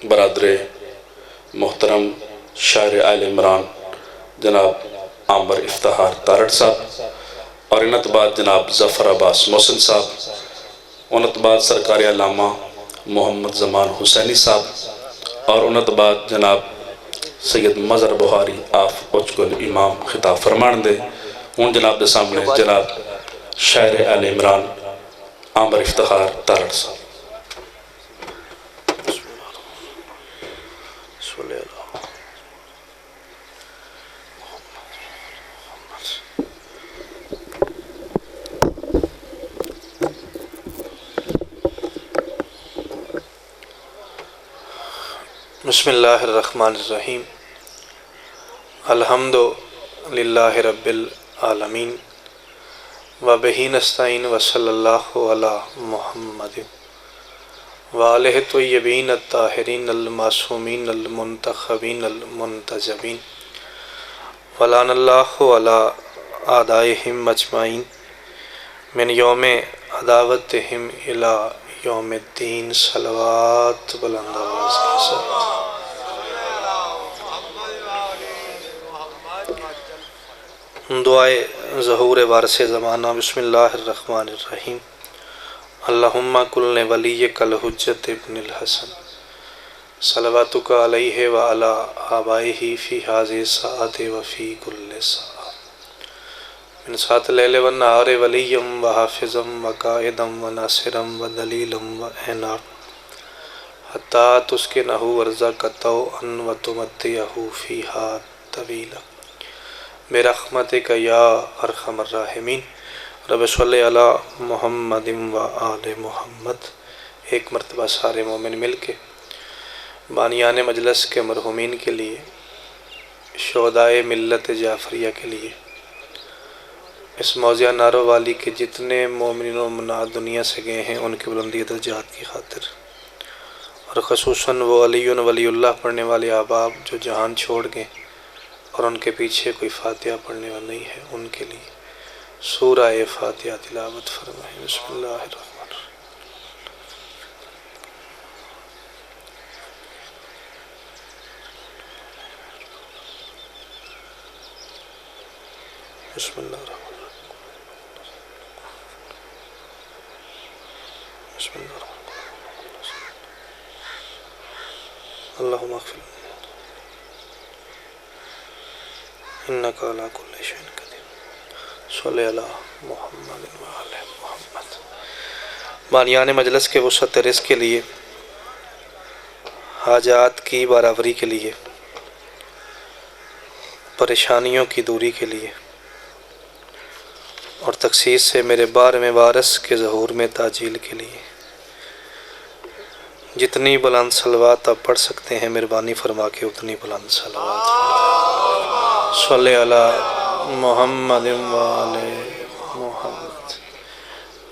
برادر محترم شاعر آل عمران جناب عامر افتخار تارڑ صاحب، اور انت بعد جناب ظفر عباس محسن صاحب، انت بعد سرکار علامہ محمد زمان حسینی صاحب، اور انت بعد جناب سید مظہر بخاری آف اچگل امام خطاب فرمان دے۔ ان جناب دے سامنے جناب شاعر آل عمران عامر افتخار تارڑ صاحب۔ بسم اللہ الرحمن الرحیم۔ الحمد للہ رب العالمین وبہ نستعین وصلی اللہ علی محمد وآلہ الطیبین الطاہرین المعصومین المنتخبین المنتجبین ولعن اللہ علی اعدائہم اجمعین من یوم عداوتہم الی یوم الدین۔ صلوات بلند آواز کے ساتھ۔ دعائے ظہور وارث زمانہ۔ بسم اللہ الرحمن الرحیم۔ اللہم کل ولیک الحجت ابن الحسن صلواتک علیہ وعلی آبائہ فی ہذہ الساعۃ وفی کل ساعۃ من ساعۃ اللیل والنہار ولیا وحافظا وقائدا وناصرا ودلیلا وعینا حتی تسکنہ ارضک طوعا وتمتعہ فیہا طویلا برحمتک یا ارحم الراحمین۔ رب صلی علی محمد و آل محمد۔ ایک مرتبہ سارے مومن مل کے بانیان مجلس کے مرحومین کے لیے، شہدائے ملت جعفریہ کے لیے، اس موضع نارو والی کے جتنے مومنین و مومنات دنیا سے گئے ہیں ان کی بلندی درجات کی خاطر، اور خصوصاً وہ علی ولی اللہ پڑھنے والے احباب جو جہان چھوڑ گئے اور ان کے پیچھے کوئی فاتحہ پڑھنے والا نہیں ہے، ان کے لیے سورہ فاتحہ تلاوت فرمائیں۔ بسم اللہ الرحمن الرحیم۔ بسم اللہ الرحمن الرحیم۔ بسم اللہ الرحمن الرحیم۔ اللہم اغفر انک علی کل شیء قدیر۔ صلی علی محمد وآل محمد۔ بانیان مجلس کے وسعت رزق کے لیے، حاجات کی برابری کے لیے، پریشانیوں کی دوری کے لیے، اور تخصیص سے میرے بار میں وارث کے ظہور میں تعجیل کے لیے جتنی بلند صلوات آپ پڑھ سکتے ہیں مہربانی فرما کے اتنی بلند صلوات صلی علی محمد وآل محمد۔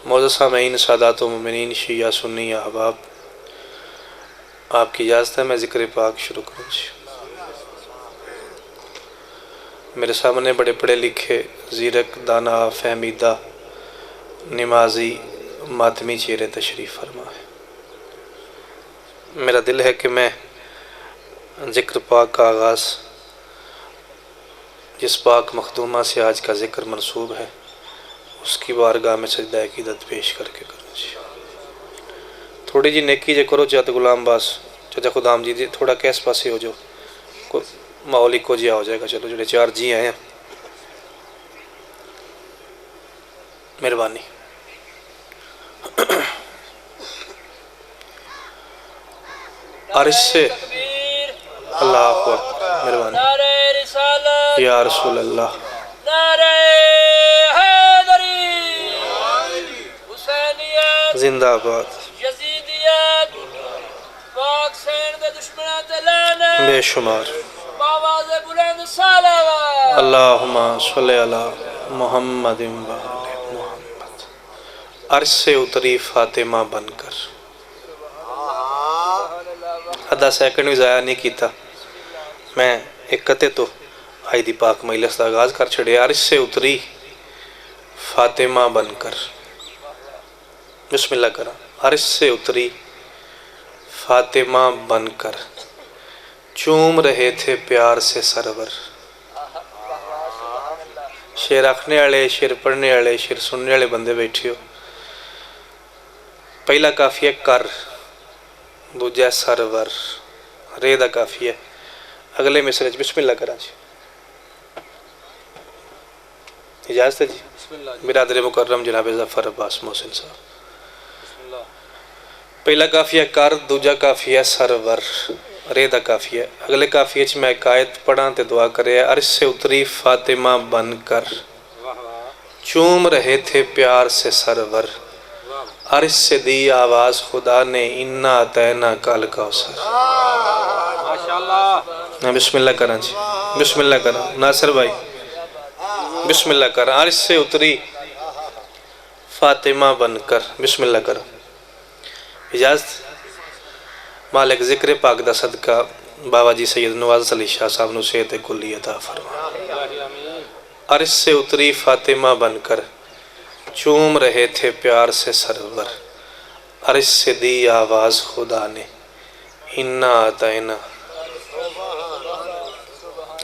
معزز سامعین، سادات و مومنین، شیعہ سنی احباب، آپ کی اجازت ہے میں ذکر پاک شروع کروں۔ میرے سامنے بڑے پڑھے لکھے، زیرک، دانا، فہمیدہ، نمازی، ماتمی چہرے تشریف فرما ہے۔ میرا دل ہے کہ میں ذکر پاک کا آغاز جس پاک مخدومہ سے آج کا ذکر منسوب ہے اس کی بارگاہ میں سجدہ عقیدت پیش کر کے کروں جی۔ تھوڑی جی نیکی جے کرو چاہتے غلام باس چاچا خدام جی تھوڑا کیس پاسے ہو جو ماحول کو جیا ہو جائے گا۔ چلو جڑے چار جی آئے ہیں، مہربانی۔ عرش سے اللہ اکبر، مہربانی یا رسول اللہ۔ زندہ آباد، بے شمار۔ اللہم صلی علی محمد وآل محمد۔ عرش سے اتری فاطمہ بن کر، آدھا سیکنڈ بھی ضائع نہیں کیتا، میں ایک قطعے تو آئی دی پاک مجلس دا آغاز کر چھڑے۔ عرش سے اتری فاطمہ بن کر، بسم اللہ کرا۔ عرش سے اتری فاطمہ بن کر چوم رہے تھے پیار سے سرور. شعر آکھنے والے، شعر پڑھنے والے، شعر سننے والے بندے بیٹھے ہو. پہلا کافیہ کر، دوجا سرور، رے دا کافیہ. اگلے مصرے بسم اللہ کرا جی. اجازت ہے جی. برادر مکرم جناب ظفر عباس محسن صاحب. پہلا کافیہ کر، دوجا کافیہ سرور، رے دا کافیہ. اگلے کافیہ چ میں ایک آیت پڑھاں تے دعا کرے. عرش سے اتری فاطمہ بن کر چوم رہے تھے پیار سے سرور. عرش سے دی آواز خدا نے انا اعطینا کل کوثر. بسم اللہ کریں جی. بسم اللہ کریں ناصر بھائی. بسم اللہ کریں. عرش سے اتری فاطمہ بن کر. بسم اللہ کریں. اجازت. مالک ذکر پاک دا صدقہ بابا جی سید نواز علی شاہ صاحب نو صحت کلی عطا فرما. عرش سے اتری فاطمہ بن کر چوم رہے تھے پیار سے سرور. عرش سے دی آواز خدا نے انا اعطینا.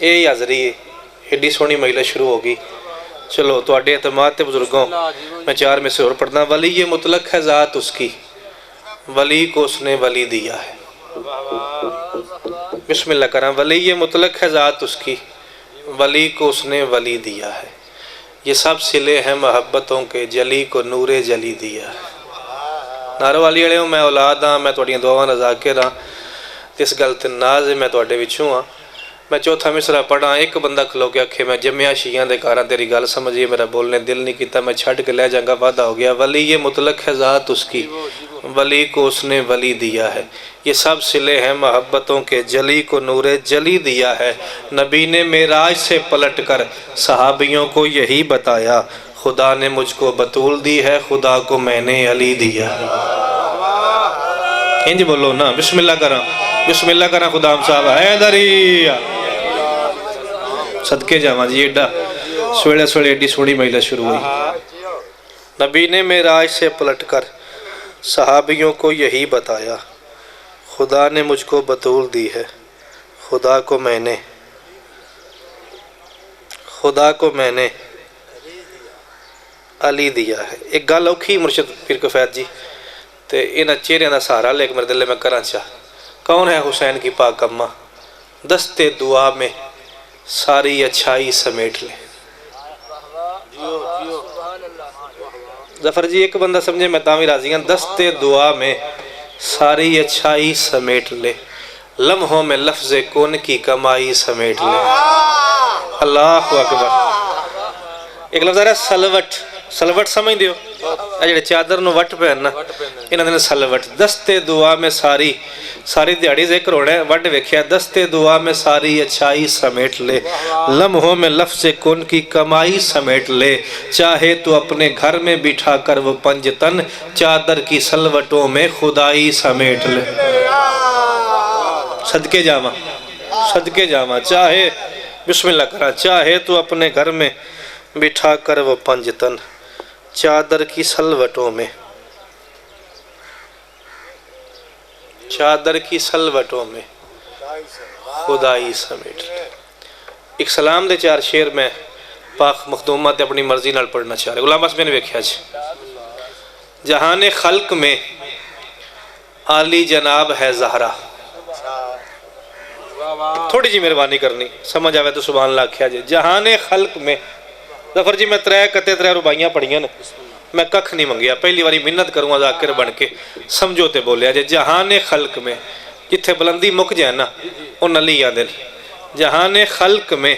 یہ حاضری ایڈی سونی مجلس شروع ہوگی. چلو تو اڈے اعتماد تے بزرگوں میں چار میں سے اور پڑھنا. ولی یہ مطلق ہے ذات اس کی، ولی کو اس نے ولی دیا ہے. بسم اللہ کریں. ولی یہ مطلق ہے ذات اس کی، ولی کو اس نے ولی دیا ہے. یہ سب صلے ہیں محبتوں کے، جلی کو نور جلی دیا ہے. نعرہ والی والے میں اولاد ہاں، میں تھوڑی دعاواں دا ذاکر ہاں، اس گل تے ناز میں تواڈے وچوں ہاں. میں چوتھا مصرع پڑھاں. ایک بندہ کھلو کے آکھے میں جمعہ شیعہ دے کاراں تیری گل سمجھیے، میرا بولنے دل نہیں کیتا، میں چھڈ کے لے جاؤں گا، وعدہ ہو گیا. ولی یہ مطلق ہے ذات اس کی، ولی کو اس نے ولی دیا ہے. یہ سب صلے ہیں محبتوں کے، جلی کو نور جلی دیا ہے. نبی نے معراج سے پلٹ کر صحابیوں کو یہی بتایا، خدا نے مجھ کو بطول دی ہے، خدا کو میں نے علی دیا. انج بولو نا. بسم اللہ کرا. بسم اللہ کرا. خدا ہم صاحب حیدری صدقے جاواں جی. ایڈا سویڑے سویڑے ایڈی سونی مجلس شروع ہوئی. نبی نے معراج سے پلٹ کر صحابیوں کو یہی بتایا، خدا نے مجھ کو بطول دی ہے، خدا کو میں نے علی دیا ہے. ایک گل اوکھی مرشد پیر کفیت جی تے انہاں چہرے دا سہارا لے کے میرے دل میں کراں چاہ. کون ہے حسین کی پاک اماں؟ دستے دعا میں ساری اچھائی سمیٹ لے. ظفر جی ایک بندہ سمجھے میں تاں بھی راضی ہوں. دستے دعا میں ساری اچھائی سمیٹ لے، لمحوں میں لفظ کون کی کمائی سمیٹ لے. اللہ اکبر. ایک لفظ ہے سلوٹ. سلوٹ سمجھ دیو جڑے چادر نو وٹ پہننا انہاں نے سلوٹ. دستے دعا میں ساری دیہڑی ذکر ہونا ہے. وٹ ویکھیا. دستے دعا میں ساری اچھائی سمیٹ لے، لمحوں میں لفظ کن کی کمائی سمیٹ لے. چاہے تو اپنے گھر میں بٹھا کر وہ پنجتن، چادر کی سلوٹوں میں خدائی سمیٹ لے. صدقے جاواں، صدقے جاواں. چاہے بسم اللہ کرا. چاہے تو اپنے گھر میں بٹھا کر وہ پنجتن، چادر کی سلوٹوں میں، چادر کی سلوٹوں میں خدائی سمیٹ لے. ایک سلام دے چار شعر میں پاک مخدومات اپنی مرضی نال پڑھنا چاہ رہے. غلام اس میں نے ویکھیا جی. جہان خلق میں عالی جناب ہے زہرا. تھوڑی جی مہربانی کرنی سمجھ آوے تو سبحان اللہ کیا جی. جہان خلق میں. ظفر جی میں ترے ربائیاں پڑھیاں نے، میں ککھ نہیں منگیا، پہلی باری منت کروں ذاکر بن کے سمجھو تے بولیا جی. جہان خلق میں جتھے بلندی مک جائے نا وہ نلی آدھے. جہان خلق میں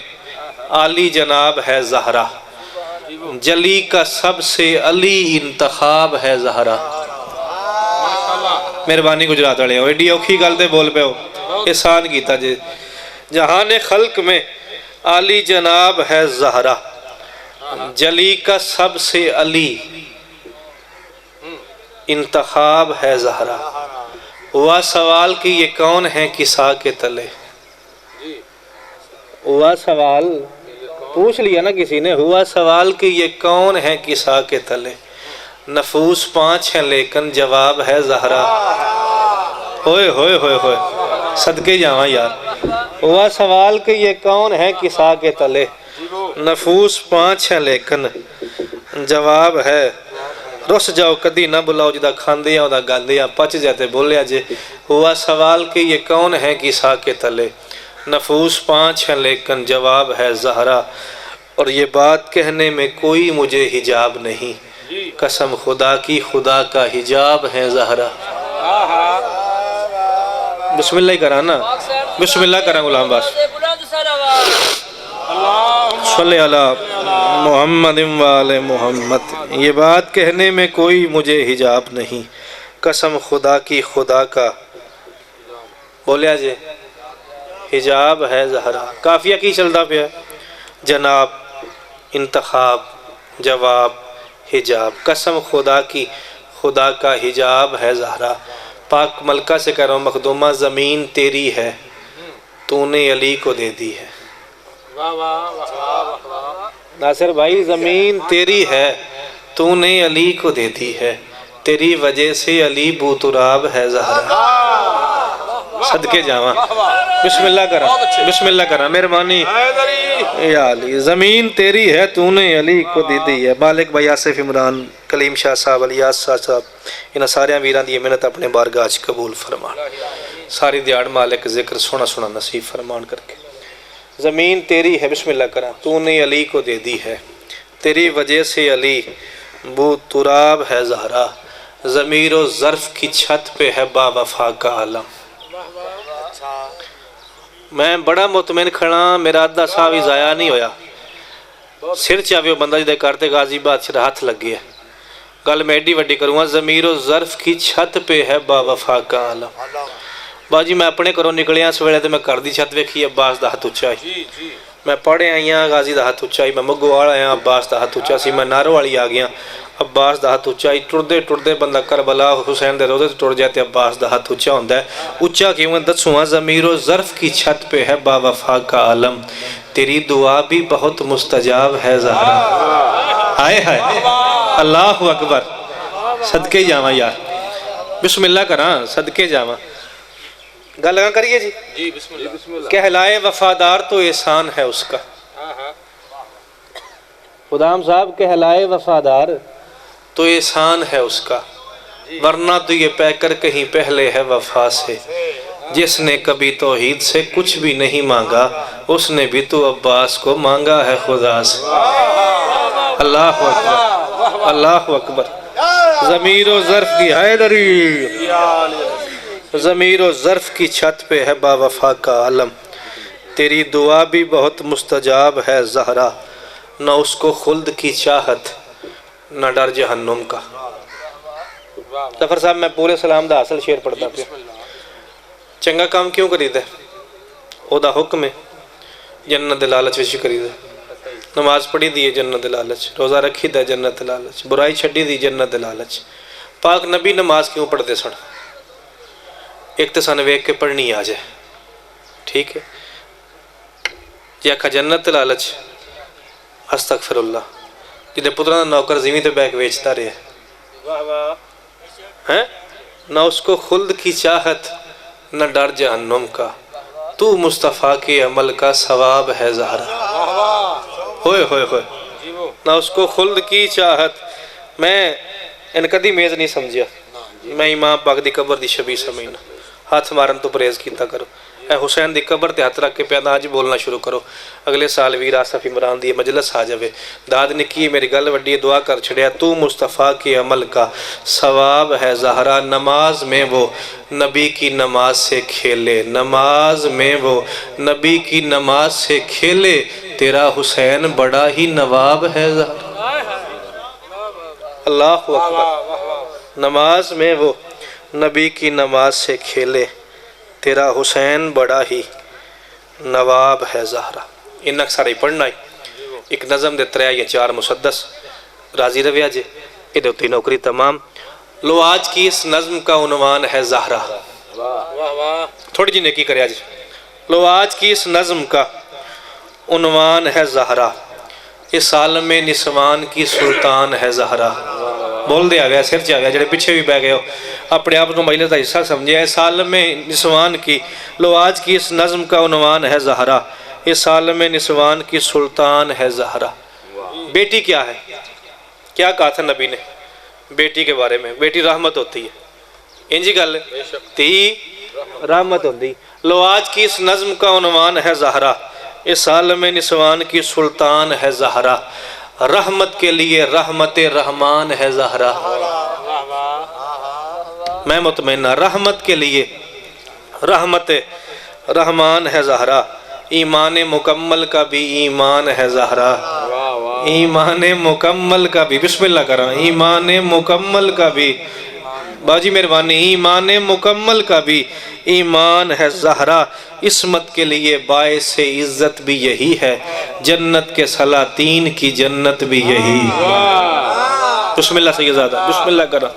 عالی جناب ہے زہرا، جلی کا سب سے علی انتخاب ہے زہرا. مہربانی گجرات والے ہو، ایڈی اوکھی گل تے بول پے ہو، احسان کیتا جی. جہان خلق میں عالی جناب ہے زہرا، جلی کا سب سے علی انتخاب ہے زہرا. ہوا سوال کہ یہ کون ہے کسا کے تلے. ہوا سوال پوچھ لیا نا کسی نے. ہوا سوال کہ یہ کون ہے کسا کے تلے. نفوس 5 ہیں لیکن جواب ہے زہرا. ہوئے ہوئے ہوئے ہوئے صدقے جاواں یار ہوا سوال کہ یہ کون ہے کسا کے تلے نفوس 5 ہیں لیکن جواب ہے رس جاؤ کدی نہ بلاؤ جدا کھاندیاں ادا گاندیاں پچ جاتے بولیا جے ہوا سوال کہ یہ کون ہے کسا کے تلے نفوس 5 ہیں لیکن جواب ہے زہرا اور یہ بات کہنے میں کوئی مجھے حجاب نہیں قسم خدا کی خدا کا حجاب ہے زہرا بسم اللہ ہی کرانا بسم اللہ کریں غلام باس صلی اللہ محمد وآل محمد یہ بات کہنے میں کوئی مجھے حجاب نہیں قسم خدا کی خدا کا بولیا جے حجاب ہے زہرا کافیہ کی چلتا پیا جناب انتخاب جواب حجاب قسم خدا کی خدا کا حجاب ہے زہرا پاک ملکہ سے کہہ رہا ہوں مخدومہ زمین تیری ہے تو نے علی کو دے دی ہے ناصر بھائی زمین تیری ہے تو نے علی کو دے دی ہے تیری وجہ سے علی بوتراب ہے زہرا صدقے جاواں بسم اللہ کرا مہربانی یا علی زمین تیری ہے تو نے علی کو دی دی ہے مالک بھائی آصف عمران کلیم شاہ صاحب الیاس شاہ صاحب انہاں سارے ویران دی محنت اپنے بارگاہ وچ قبول فرمان ساری دیاڑ مالک ذکر سونا سونا نصیب فرمان کر کے زمین تیری ہے بسم اللہ کرا تو نے علی کو دے دی ہے تیری وجہ سے علی بو تراب ہے زہرا ضمیر و ظرف کی چھت پہ ہے با وفا کا عالم میں بڑا مطمئن کھڑا میرا ادھا ساوی ضائع نہیں ہویا سر چاہوے وہ بندہ جدے کرتے غازی بادشاہ ہاتھ لگ گیا گل میں ایڈی وڈی کروں گا ضمیر و ظرف کی چھت پہ ہے با وفا کا عالم باجی میں اپنے کروں نکلیاں سویلے تو میں کر دی چھت ویکھی عباس دا ہاتھ اچائی میں پڑھے آئیاں غازی دا ہاتھ اچائی میں مگو والا آیا عباس دا ہاتھ اچا سی میں نارو والی آ گیا عباس دا ہاتھ اچائی ٹردے بندہ کربلا حسین دے روزے ٹر جاتے عباس دا ہاتھ اچا ہوندہ ہے اچا کیوں دسواں ضمیر و ظرف کی چھت پہ ہے با وفا کا عالم تیری دعا بھی بہت مستجاب ہے زہرا ہائے ہائے اللہ اکبر صدقے جاواں یار بسم اللہ کراں صدقے جاواں گل لگا کریے جی کہلائے وفادار تو احسان ہے اس کا خدام صاحب کہلائے وفادار تو احسان ہے اس کا ورنہ تو یہ پہ کر کہیں پہلے ہے وفا سے جس نے کبھی توحید سے کچھ بھی نہیں مانگا اس نے بھی تو عباس کو مانگا ہے خدا سے اللہ اکبر اللہ اکبر ضمیر و ظرف کی حیدری ضمیر و ظرف کی چھت پہ ہے با وفا کا عالم تیری دعا بھی بہت مستجاب ہے زہرا نہ اس کو خلد کی چاہت نہ ڈر جہنم کا ظفر صاحب میں پورے سلام دا حاصل شعر پڑھتا پیا چنگا کام کیوں کری دے او دا حکم ہے جنت لالچ وچ کری دے نماز پڑھی دی جنت لالچ روزہ رکھی دے جنت لالچ برائی چھڈی دی جنت لالچ پاک نبی نماز کیوں پڑھتے سن ایک تو سن ویک کے پڑھنی آ جائے ٹھیک ہے جی آکھا جنت لالچ استغفر اللہ جدے پترہ نوکر زمین تے بیک ویچتا رہے نہ اس کو خلد کی چاہت نہ ڈر جہنم کا تو مصطفیٰ کے عمل کا ثواب ہے زہرا ہوئے ہوئے ہوئے نہ اس کو خلد کی چاہت میں ان کدی میز نہیں سمجھیا میں امام پاک دی قبر دی شبیہ سمجھنا ہاتھ مارن تو پریز کیتا کرو اے حسین دی قبر تے ہاتھ رکھ کے پیدا آج بولنا شروع کرو اگلے سال ویر آصف عمران دی مجلس آ جاوے داد نکی میری گل وڈی دعا کر چھڑیا تو مصطفیٰ کے عمل کا ثواب ہے زہرا نماز میں وہ نبی کی نماز سے کھیلے نماز میں وہ نبی کی نماز سے کھیلے تیرا حسین بڑا ہی نواب ہے زہرا اللہ اکبر نماز میں وہ نبی کی نماز سے کھیلے تیرا حسین بڑا ہی نواب ہے زہرا ان اکثر ہی پڑھنا ہے ایک نظم دے 3 یا 4 مسدس راضی رویا جے ادھے ہوتی نوکری تمام لو آج کی اس نظم کا عنوان ہے زہرا تھوڑی جی نیکی کریا جی لو آج کی اس نظم کا عنوان ہے زہرا اس عالم نسوان کی سلطان ہے زہرا بول دیا گیا سر چاہ گیا جڑے پیچھے بھی بہ گئے ہو اپنے آپ کو مجلس کا حصہ سمجھے۔ اس عالم نسوان کی، لو آج کی اس نظم کا عنوان ہے زہرا، اس عالم نسوان کی سلطان ہے زہرا۔ بیٹی کیا ہے؟ کیا کہا تھا نبی نے بیٹی کے بارے میں؟ بیٹی رحمت ہوتی ہے، انجی گل تی رحمت ہوتی۔ لو آج کی اس نظم کا عنوان ہے زہرا، اس عالم نسوان کی سلطان ہے زہرا، رحمت کے لیے رحمت رحمان ہے زہرا۔ میں مطمئنہ رحمت کے لیے رحمت رحمان ہے زہرا، ایمان مکمل کا بھی ایمان ہے زہرا، ایمان مکمل کا بھی، بسم اللہ کریں، ایمان مکمل کا بھی، باجی مہربانی، ایمان مکمل کا بھی ایمان ہے زہرا، عصمت کے لیے باعث عزت بھی یہی ہے، جنت کے سلاطین کی جنت بھی یہی۔ بسم اللہ سیدزادہ، بسم اللہ کریں،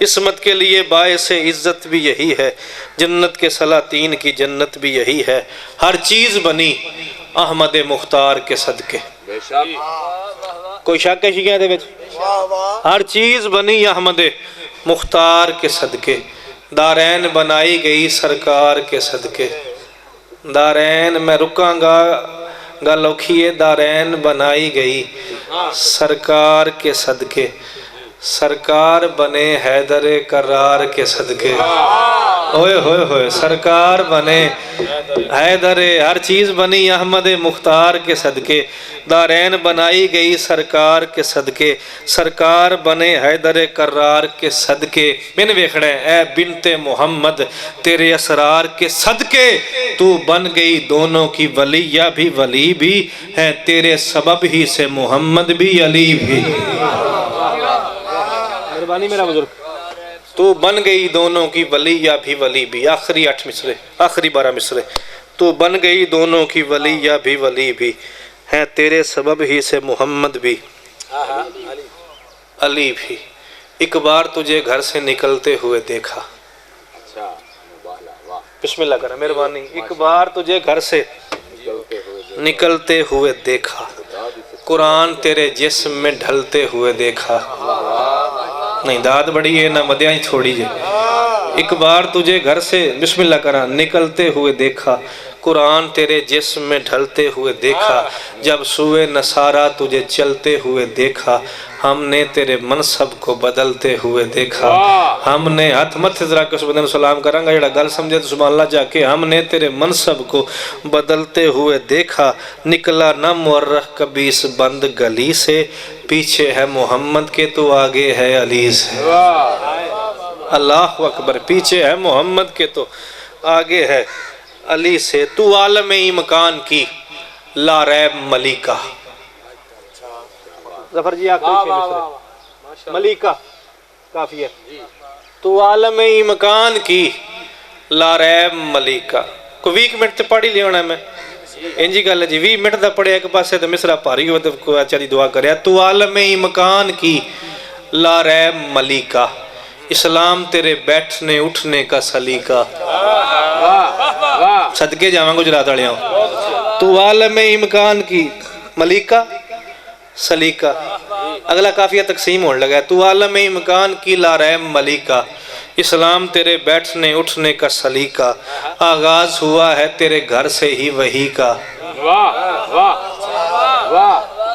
عصمت کے لیے باعث عزت بھی یہی ہے، جنت کے سلاطین کی جنت بھی یہی ہے، ہر چیز بنی احمد مختار کے صدقے۔ کوئی شک ہے شیعہ دے وچ؟ ہر چیز بنی احمد مختار کے صدقے، دارین بنائی گئی سرکار کے صدقے۔ دارین میں رکاں گا گل اوکھی ہے، دارین بنائی گئی سرکار کے صدقے، سرکار بنے حیدر کرار کے صدقے، ہوئے ہوئے ہوئے، سرکار بنے حیدر، ہر چیز بنی احمد مختار کے صدقے، دارین بنائی گئی سرکار کے صدقے، سرکار بنے حیدر کرار کے صدقے۔ میں نے ویکھنا ہے اے بنت محمد تیرے اسرار کے صدقے، تو بن گئی دونوں کی ولیہ بھی ولی بھی ہے، تیرے سبب ہی سے محمد بھی علی بھی۔ مہربانی میرا بزرگ، تو بن گئی دونوں کی ولیہ بھی ولی بھی، آخری 8 مصرے، آخری 12 مصرے، تو بن گئی دونوں کی ولیہ بھی ولی بھی ہے، تیرے سبب ہی سے محمد بھی علی بھی۔ ایک بار تجھے گھر سے نکلتے ہوئے دیکھا، بسم اللہ کریں مہربانی، ایک بار تجھے گھر سے نکلتے ہوئے دیکھا، قرآن تیرے جسم میں ڈھلتے ہوئے دیکھا۔ نہیں داد بڑی ہے نہ مدیاں ہی تھوڑی جے۔ ایک بار تجھے گھر سے بسم اللہ کرا نکلتے ہوئے دیکھا، قرآن تیرے جسم میں ڈھلتے ہوئے دیکھا، جب سوئے نصارہ تجھے چلتے ہوئے دیکھا، ہم نے تیرے منصب کو بدلتے ہوئے دیکھا، ہم نے ہاتھ مت ذرا کے سبحان سلام کریں گا جڑا گل سمجھے تو سبحان اللہ جا کے، ہم نے تیرے منصب کو بدلتے ہوئے دیکھا، نکلا نہ مورخ کبھی اس بند گلی سے، پیچھے ہے محمد کے تو آگے ہے علی سے۔ اللہ اکبر، پیچھے ہے محمد کے تو آگے ہے علی سے، تو عالم امکان کی لا ریب ملیکہ۔ ظفر جی آخری 6 مصرے، ملیکہ کافی ہے، تو عالم امکان کی لا ریب ملیکہ۔ کو 20 منٹ تے پڑھی لیا ہونا ہے میں انجی گل ہے جی، 20 منٹ دا پڑھے ایک پاسے تو مصرہ پاری ہوئے تو کوئی اچھا دی دعا کریا، تو عالم امکان کی لا ریب ملیکہ، اسلام تیرے بیٹھنے اٹھنے کا سلیقہ۔ صدقے جاواں گجرات والے ہوں، تو عالم امکان کی ملیکہ سلیقہ۔ اگلا کافیہ تقسیم ہونے لگا ہے، تو عالم امکان کی لا ریب ملیکہ، اسلام تیرے بیٹھنے اٹھنے کا سلیقہ، آغاز ہوا ہے تیرے گھر سے ہی وحی کا۔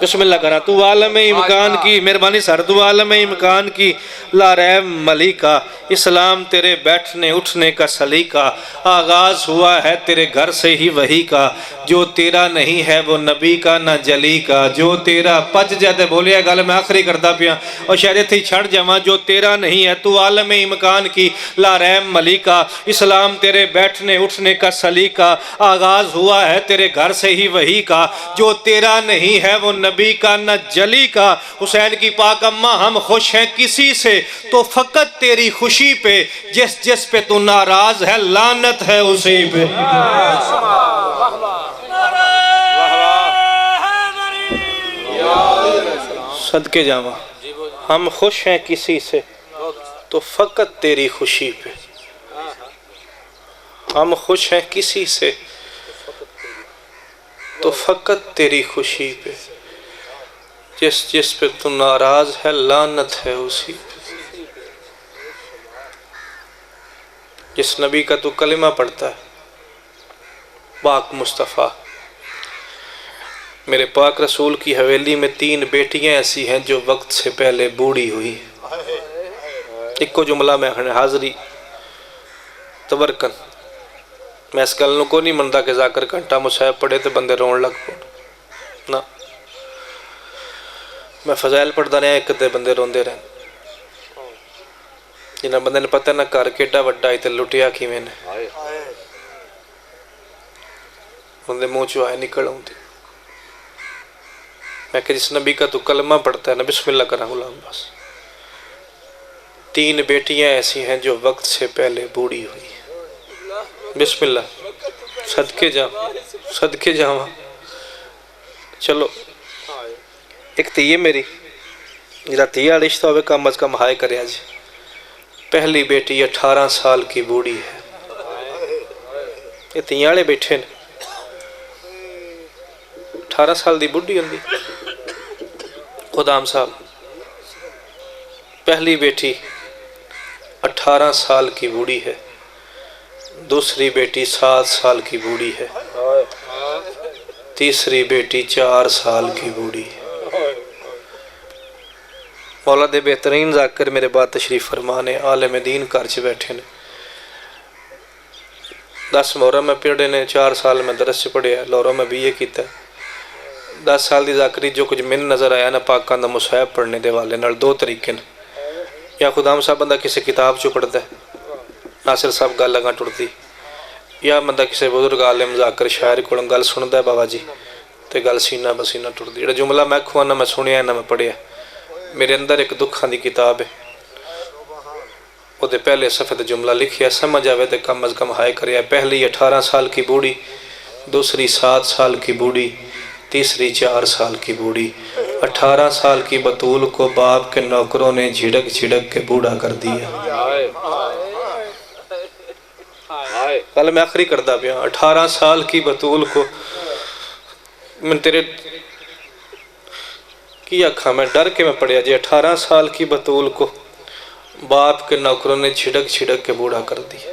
بسم اللہ کرا، تو عالم امکان کی مہربانی سر، تو عالم امکان کی لا ریب ملیکہ، اسلام تیرے بیٹھنے اٹھنے کا سلیقہ، آغاز ہوا ہے تیرے گھر سے ہی وحی کا، جو تیرا نہیں ہے وہ نبی کا نہ جلی کا، جو تیرا پچ جاتے بولیا گل میں آخری کردہ پیا اور شاید تھی چھڑ جاواں، جو تیرا نہیں ہے تو عالم امکان کی لا ریب ملیکہ، اسلام تیرے بیٹھنے اٹھنے کا سلیقہ، آغاز ہوا ہے تیرے گھر سے ہی وحی کا، جو تیرا نہیں ہے وہ نبی کا نہ جلی کا۔ حسین کی پاک اماں، ہم خوش ہیں کسی سے تو فقط تیری خوشی پہ، جس جس پہ تو ناراض ہے لعنت ہے اسی پہ۔ صدقے جاواں، ہم خوش ہیں کسی سے تو فقط تیری خوشی پہ، ہم خوش ہیں کسی سے تو فقط تیری خوشی پہ، جس جس پہ تو ناراض ہے لعنت ہے اسی پہ۔ جس نبی کا تو کلمہ پڑھتا ہے، پاک مصطفیٰ، میرے پاک رسول کی حویلی میں 3 بیٹیاں ایسی ہیں جو وقت سے پہلے بوڑھی ہوئی۔ ایک کو جملہ میں حاضری تبرکن میں اس گل کو نہیں منتا کہ ذاکر گھنٹہ مصحف پڑھے تو بندے رون لگ پڑ نہ، میں فضائل پڑھتا رہا ایک تے بندے روندے رہے، جنہیں بندے نے پتہ نہ کر کے ایڈا وڈا ہی تے لٹیا کیویں نے، بندے منہ چوں آئے نکل آؤندی۔ میں کہ جس نبی کا تو کلمہ پڑھتا ہے نا، بسم اللہ کرا غلام بس، 3 بیٹیاں ایسی ہیں جو وقت سے پہلے بوڑھی ہوئی۔ بسم اللہ، صدقے جاواں۔ چلو ایک تو یہ میری جرا تیہ رشتہ ہوئے کم از کم ہائے کرے آج۔ پہلی بیٹی 18 سال کی بوڑھی ہے، یہ تیہ والے بیٹھے نے 18 سال دی بوڑھی ہوندی۔ خدام صاحب پہلی بیٹی 18 سال کی بوڑھی ہے، دوسری بیٹی 7 سال کی بوڑھی ہے، تیسری بیٹی 4 سال کی بوڑھی ہے۔ مولا دے بہترین ذاکر میرے بعد تشریف فرمانے عالم دین گھر چ بیٹھے نے۔ 10 محرم میں پڑھے نے، 4 سال میں درس پڑھے ہے، لاہوروں میں BA کیتا ہے۔ 10 سال دی ذاکری جو کچھ من نظر آیا نا پاکاں دا مصحف پڑھنے دے والے نال 2 طریقے نے، یا خدام صاحب بندہ کسی کتاب چو پڑھتا ہے، ناصر صاحب گل لگا ٹرتی، یا بندہ کسی بزرگ عالم ذاکر شاعر کو گل سنتا ہے بابا جی تے گل سینہ بسینہ ٹرتی۔ جڑا جملہ میں کھوانا میں سنیا نہ میں پڑھیا، میرے اندر ایک دکھاں دی کتاب ہے، وہ دے پہلے صفحے تے جملہ لکھیا، سمجھ آوے تے کم از کم ہائے کریا۔ پہلی 18 سال کی بوڑھی، دوسری 7 سال کی بوڑھی، تیسری 4 سال کی بوڑھی۔ 18 سال کی بطول کو باپ کے نوکروں نے جھڑک جھڑک کے بوڑھا کر دیا۔ کل میں آخری کردہ پیا، 18 سال کی بطول کو میں تیرے کی آکھا میں ڈر کے میں پڑھیا جی، 18 سال کی بطول کو باپ کے نوکروں نے جھڑک جھڑک کے بوڑھا کر دیا۔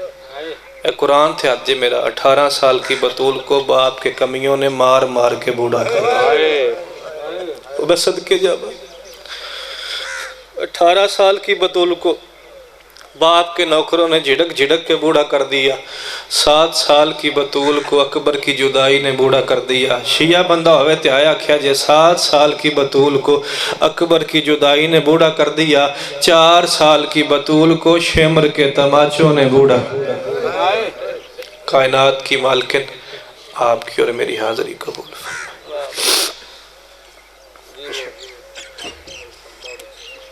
اے قرآن تھے آج جی میرا، 18 سال کی بطول کو باپ کے کمیوں نے مار مار کے بوڑھا کر دیا۔ بس صدقے جاوا، 18 سال کی بطول کو باپ کے نوکروں نے جھڑک جھڑک کے بوڑھا کر دیا۔ 7 سال کی بطول کو اکبر کی جدائی نے بوڑھا کر دیا۔ شیعہ بندہ ہوئے تے آیا کیا جے 7 سال کی بطول کو اکبر کی جدائی نے بوڑھا کر دیا، 4 سال کی بطول کو شمر کے تماچوں نے بوڑھا۔ کائنات کی مالکن آپ کی اور میری حاضری قبول فرمائے۔